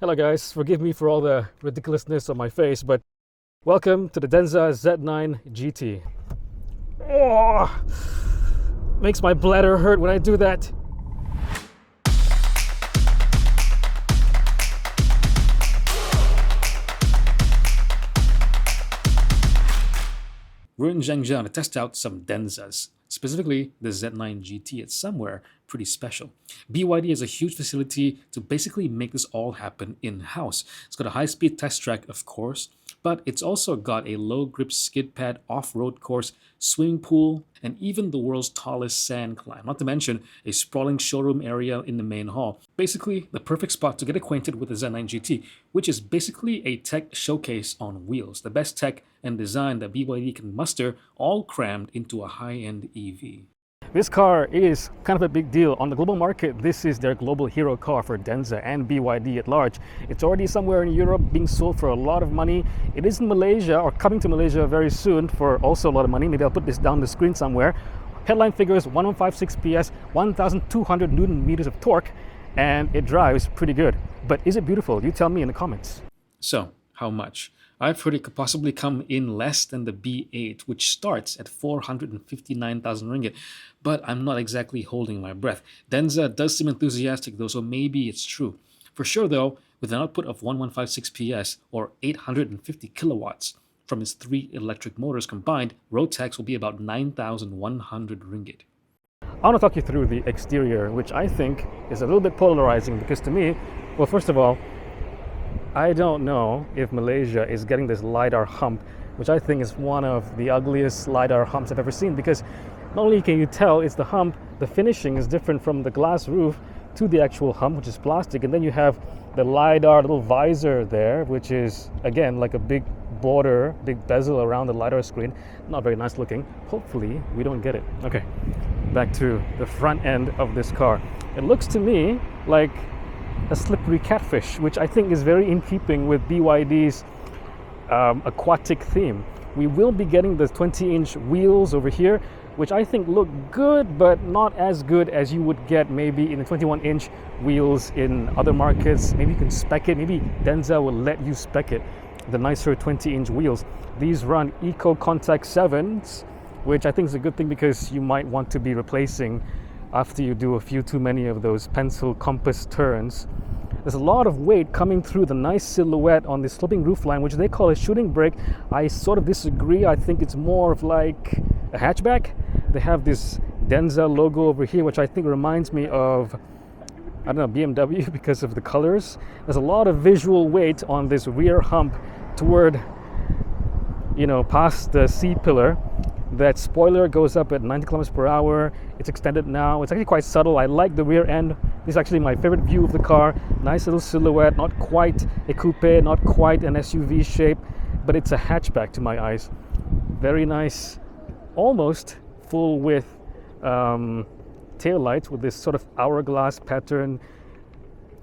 Hello guys, forgive me for all the ridiculousness on my face, but welcome to the Denza Z9 GT. Oh, makes my bladder hurt when I do that. We're in Zhengzhou to test out some Denzas, specifically the Z9 GT. It's somewhere pretty special. BYD has a huge facility to basically make this all happen in-house. It's got a high-speed test track, of course, but it's also got a low-grip skid pad, off-road course, swimming pool, and even the world's tallest sand climb, not to mention a sprawling showroom area in the main hall. Basically, the perfect spot to get acquainted with the Z9 GT, which is basically a tech showcase on wheels. The best tech and design that BYD can muster, all crammed into a high-end EV. This car is kind of a big deal. On the global market, this is their global hero car for Denza and BYD at large. It's already somewhere in Europe being sold for a lot of money. It is in Malaysia, or coming to Malaysia very soon for also a lot of money. Maybe I'll put this down the screen somewhere. Headline figures 1156 PS, 1200 Newton meters of torque, and it drives pretty good. But is it beautiful? You tell me in the comments. So, how much? I've heard it could possibly come in less than the B8, which starts at 459,000 ringgit, but I'm not exactly holding my breath. Denza does seem enthusiastic though, so maybe it's true. For sure though, with an output of 1156 PS or 850 kilowatts from its 3 electric motors combined, road tax will be about 9,100 ringgit. I want to talk you through the exterior, which I think is a little bit polarizing because to me, well, first of all, I don't know if Malaysia is getting this LiDAR hump, which I think is one of the ugliest LiDAR humps I've ever seen, because not only can you tell it's the hump, the finishing is different from the glass roof to the actual hump, which is plastic, and then you have the LiDAR little visor there, which is, again, like a big border, big bezel around the LiDAR screen. Not very nice looking. Hopefully, we don't get it. Okay, back to the front end of this car. It looks to me like a slippery catfish, which I think is very in keeping with BYD's aquatic theme. We will be getting the 20-inch wheels over here, which I think look good, but not as good as you would get maybe in the 21-inch wheels in other markets. Maybe you can spec it. Maybe Denza will let you spec it, the nicer 20-inch wheels. These run Eco Contact 7s, which I think is a good thing because you might want to be replacing after you do a few too many of those pencil compass turns. There's a lot of weight coming through the nice silhouette on this sloping roofline, which they call a shooting brake. I sort of disagree. I think it's more of like a hatchback. They have this Denza logo over here, which I think reminds me of, I don't know, BMW because of the colors. There's a lot of visual weight on this rear hump toward, past the C-pillar. That spoiler goes up at 90 kilometers per hour. It's extended now. It's actually quite subtle. I like the rear end. This is actually my favorite view of the car. Nice little silhouette, not quite a coupe, not quite an SUV shape, but it's a hatchback to my eyes. Very nice, almost full width tail lights with this sort of hourglass pattern,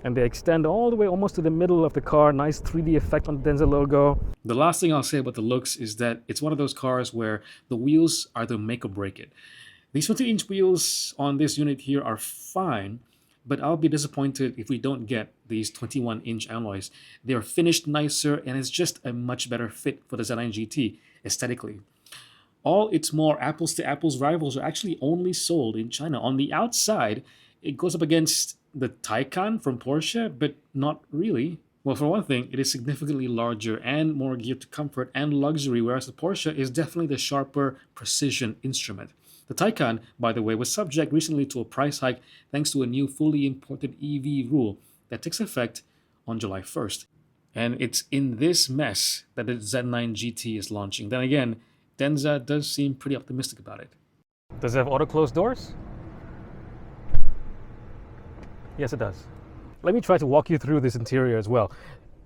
and they extend all the way almost to the middle of the car. Nice 3D effect on the Denza logo. The last thing I'll say about the looks is that it's one of those cars where the wheels either make or break it. These 20-inch wheels on this unit here are fine, but I'll be disappointed if we don't get these 21-inch alloys. They are finished nicer, and it's just a much better fit for the Z9 GT aesthetically. All its more apples-to-apples rivals are actually only sold in China. On the outside, it goes up against the Taycan from Porsche, but not really. Well, for one thing, it is significantly larger and more geared to comfort and luxury, whereas the Porsche is definitely the sharper precision instrument. The Taycan, by the way, was subject recently to a price hike thanks to a new fully imported EV rule that takes effect on July 1st. And it's in this mess that the Z9 GT is launching. Then again, Denza does seem pretty optimistic about it. Does it have auto-close doors? Yes, it does. Let me try to walk you through this interior as well.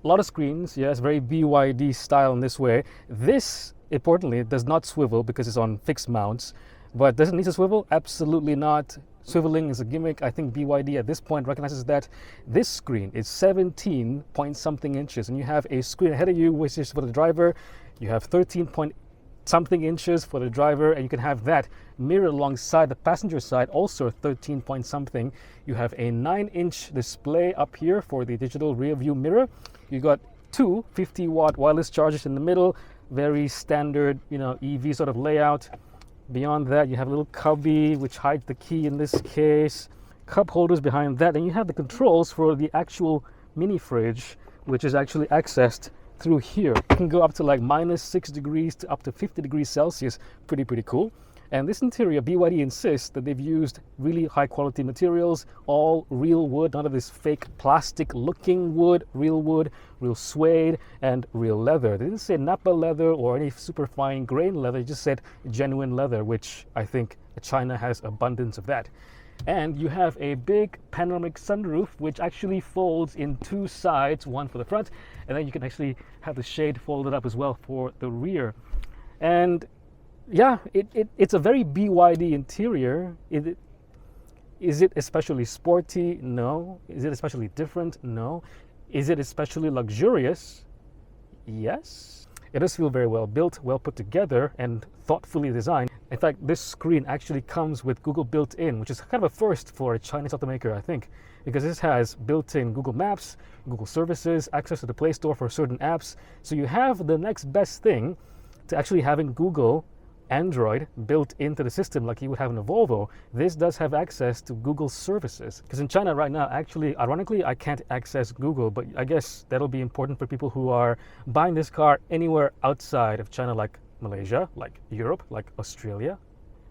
A lot of screens, yes, very BYD style in this way. This, importantly, does not swivel because it's on fixed mounts. But does it need to swivel? Absolutely not. Swiveling is a gimmick. I think BYD at this point recognizes that. This screen is 17 point something inches, and you have a screen ahead of you, which is for the driver. You have 13.8 something inches for the driver, and you can have that mirror alongside the passenger side, also 13 point something. You have a 9-inch display up here for the digital rear view mirror. You got two 50-watt wireless chargers in the middle, very standard, EV sort of layout. Beyond that, you have a little cubby which hides the key in this case, cup holders behind that, and you have the controls for the actual mini fridge, which is actually accessed through here. It can go up to like -6 degrees to up to 50 degrees Celsius. Pretty cool. And this interior, BYD insists that they've used really high quality materials, all real wood, none of this fake plastic looking wood, real suede, and real leather. They didn't say Napa leather or any super fine grain leather, they just said genuine leather, which I think China has abundance of that. And you have a big panoramic sunroof, which actually folds in two sides, one for the front, and then you can actually have the shade folded up as well for the rear. And yeah, it's a very BYD interior. Is it especially sporty? No. Is it especially different? No. Is it especially luxurious? Yes. It does feel very well built, well put together, and thoughtfully designed. In fact, this screen actually comes with Google built-in, which is kind of a first for a Chinese automaker, I think, because this has built-in Google Maps, Google Services, access to the Play Store for certain apps. So you have the next best thing to actually having Google Android built into the system like you would have in a Volvo. This does have access to Google services, because in China right now, actually, ironically, I can't access Google, but I guess that'll be important for people who are buying this car anywhere outside of China, like Malaysia, like Europe, like Australia.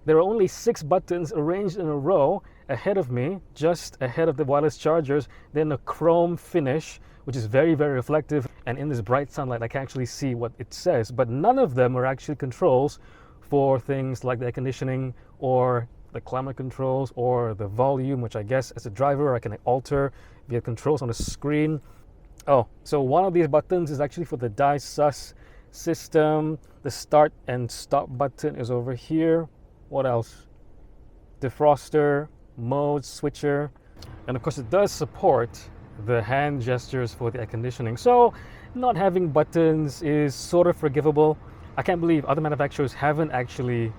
There are only 6 buttons arranged in a row ahead of me, just ahead of the wireless chargers, then a chrome finish, which is very reflective, and in this bright sunlight I can actually see what it says, but none of them are actually controls for things like the air conditioning or the climate controls or the volume, which I guess as a driver I can alter via controls on the screen. Oh, so one of these buttons is actually for the Die Sus system. The start and stop button is over here. What else? Defroster, mode switcher, and of course it does support the hand gestures for the air conditioning. So not having buttons is sort of forgivable. I can't believe other manufacturers haven't actually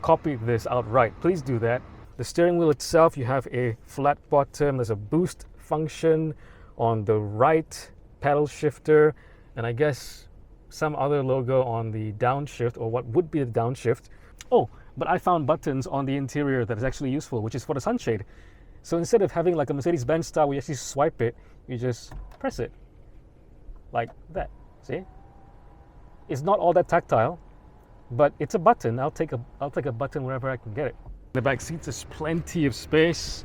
copied this outright. Please do that. The steering wheel itself, you have a flat bottom. There's a boost function on the right paddle shifter, and I guess some other logo on the downshift, or what would be the downshift. Oh, but I found buttons on the interior that is actually useful, which is for the sunshade. So instead of having like a Mercedes-Benz style where you actually swipe it, you just press it like that. See? It's not all that tactile, but it's a button. I'll take a button wherever I can get it. The back seats, there's plenty of space.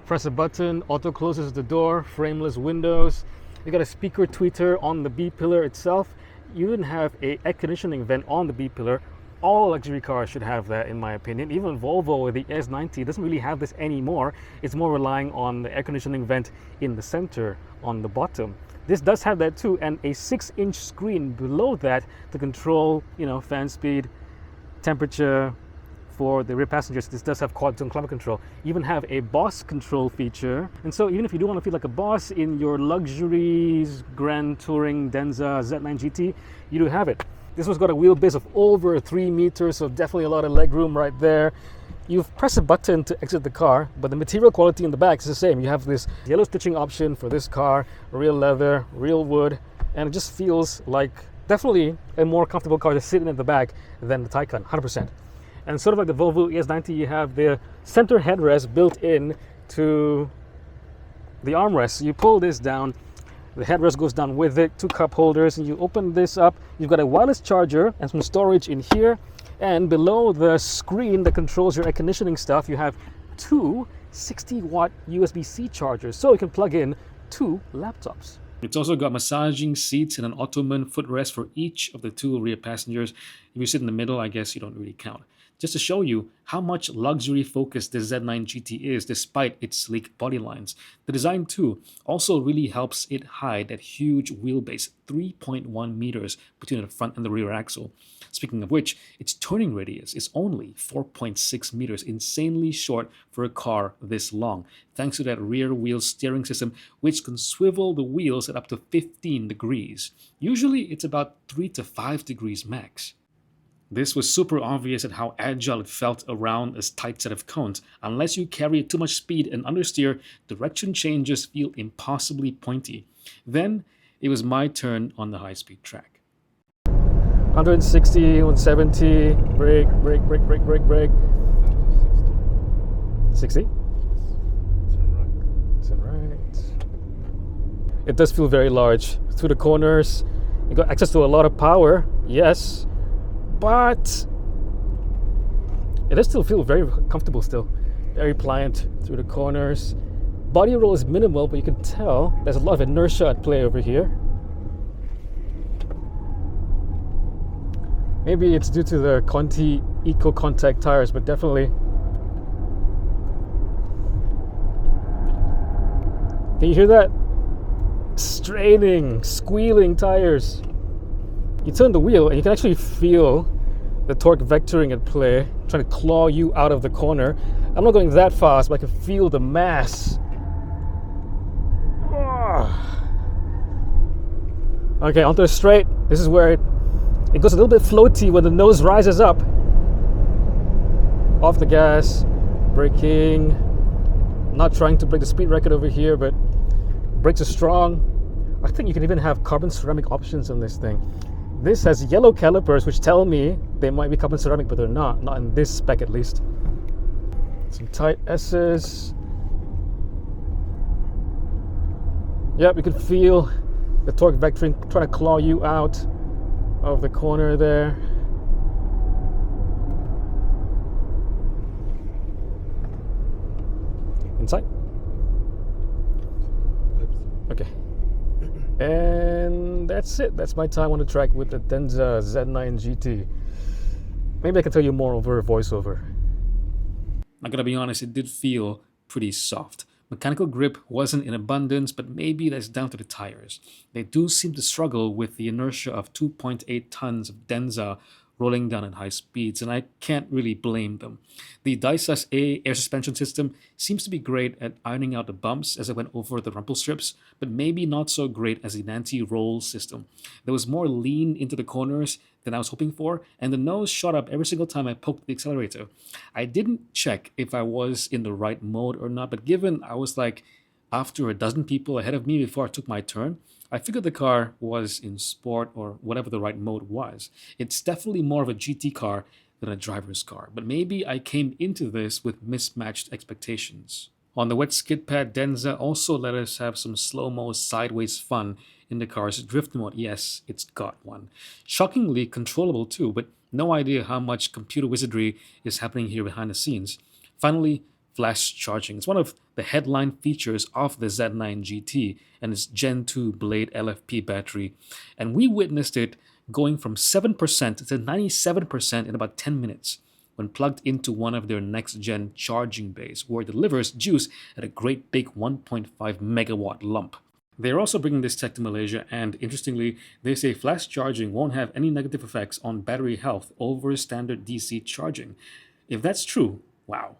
Press a button, auto closes the door, frameless windows. You got a speaker tweeter on the B-pillar itself. You even have a air conditioning vent on the B-pillar. All luxury cars should have that, in my opinion. Even Volvo with the S90 doesn't really have this anymore. It's more relying on the air conditioning vent in the center on the bottom. This does have that too, and a 6-inch screen below that to control, fan speed, temperature. For the rear passengers, this does have quad-zone climate control. You even have a boss control feature. And so even if you do want to feel like a boss in your luxuries Grand Touring Denza Z9 GT, you do have it. This one's got a wheelbase of over 3 meters, so definitely a lot of leg room right there. You've pressed a button to exit the car, but the material quality in the back is the same. You have this yellow stitching option for this car, real leather, real wood, and it just feels like definitely a more comfortable car to sit in at the back than the Taycan, 100%. And sort of like the Volvo ES90, you have the center headrest built in to the armrest. So you pull this down, the headrest goes down with it, 2 cup holders, and you open this up. You've got a wireless charger and some storage in here. And below the screen that controls your air conditioning stuff, you have 2 60-watt USB-C chargers, so you can plug in 2 laptops. It's also got massaging seats and an Ottoman footrest for each of the 2 rear passengers. If you sit in the middle, I guess you don't really count. Just to show you how much luxury focused the Z9 GT is despite its sleek body lines. The design too also really helps it hide that huge wheelbase, 3.1 meters between the front and the rear axle. Speaking of which, its turning radius is only 4.6 meters, insanely short for a car this long, thanks to that rear wheel steering system which can swivel the wheels at up to 15 degrees. Usually it's about 3 to 5 degrees max. This was super obvious at how agile it felt around a tight set of cones. Unless you carry too much speed and understeer, direction changes feel impossibly pointy. Then it was my turn on the high-speed track. 160, 170, brake, brake, brake, brake, brake, brake. 60? Turn right. It does feel very large. Through the corners, you got access to a lot of power, yes, but it does still feel very comfortable still. Very pliant through the corners. Body roll is minimal, but you can tell there's a lot of inertia at play over here. Maybe it's due to the Conti Eco Contact tires, but definitely. Can you hear that? Straining, squealing tires. You turn the wheel and you can actually feel the torque vectoring at play, trying to claw you out of the corner. I'm not going that fast, but I can feel the mass. Okay, onto the straight. This is where it goes a little bit floaty when the nose rises up. Off the gas, braking. Not trying to break the speed record over here, but brakes are strong. I think you can even have carbon ceramic options on this thing. This has yellow calipers, which tell me they might be carbon ceramic, but they're not in this spec at least. Some tight S's. Yep, you can feel the torque vectoring trying to claw you out of the corner there. Inside. Okay. And that's it. That's my time on the track with the Denza Z9 GT. Maybe I can tell you more over a voiceover. I gotta be honest, it did feel pretty soft. Mechanical grip wasn't in abundance, but maybe that's down to the tires. They do seem to struggle with the inertia of 2.8 tons of Denza rolling down at high speeds, and I can't really blame them. The Dysas A air suspension system seems to be great at ironing out the bumps as I went over the rumple strips, but maybe not so great as the anti-roll system. There was more lean into the corners than I was hoping for, and the nose shot up every single time I poked the accelerator. I didn't check if I was in the right mode or not, but given I was like after a dozen people ahead of me before I took my turn, I figured the car was in sport or whatever the right mode was. It's definitely more of a GT car than a driver's car, but maybe I came into this with mismatched expectations. On the wet skid pad, Denza also let us have some slow-mo sideways fun in the car's drift mode. Yes, it's got one. Shockingly controllable too, but no idea how much computer wizardry is happening here behind the scenes. Finally, flash charging. It's one of the headline features of the Z9 GT and its Gen 2 Blade LFP battery, and we witnessed it going from 7% to 97% in about 10 minutes when plugged into one of their next-gen charging bays, where it delivers juice at a great big 1.5 megawatt lump. They're also bringing this tech to Malaysia, and interestingly, they say flash charging won't have any negative effects on battery health over standard DC charging. If that's true, wow.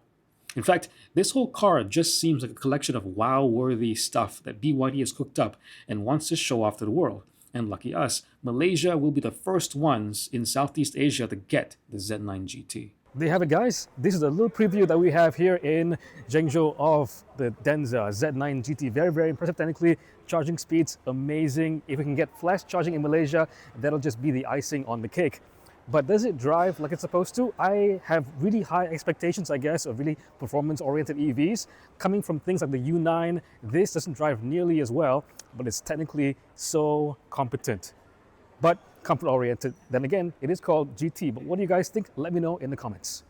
In fact, this whole car just seems like a collection of wow-worthy stuff that BYD has cooked up and wants to show off to the world. And lucky us, Malaysia will be the first ones in Southeast Asia to get the Z9 GT. There you have it, guys. This is a little preview that we have here in Zhengzhou of the Denza Z9 GT. Very, very impressive technically. Charging speeds, amazing. If we can get flash charging in Malaysia, that'll just be the icing on the cake. But does it drive like it's supposed to? I have really high expectations, I guess, of really performance-oriented EVs. Coming from things like the U9, this doesn't drive nearly as well, but it's technically so competent. But comfort-oriented. Then again, it is called GT. But what do you guys think? Let me know in the comments.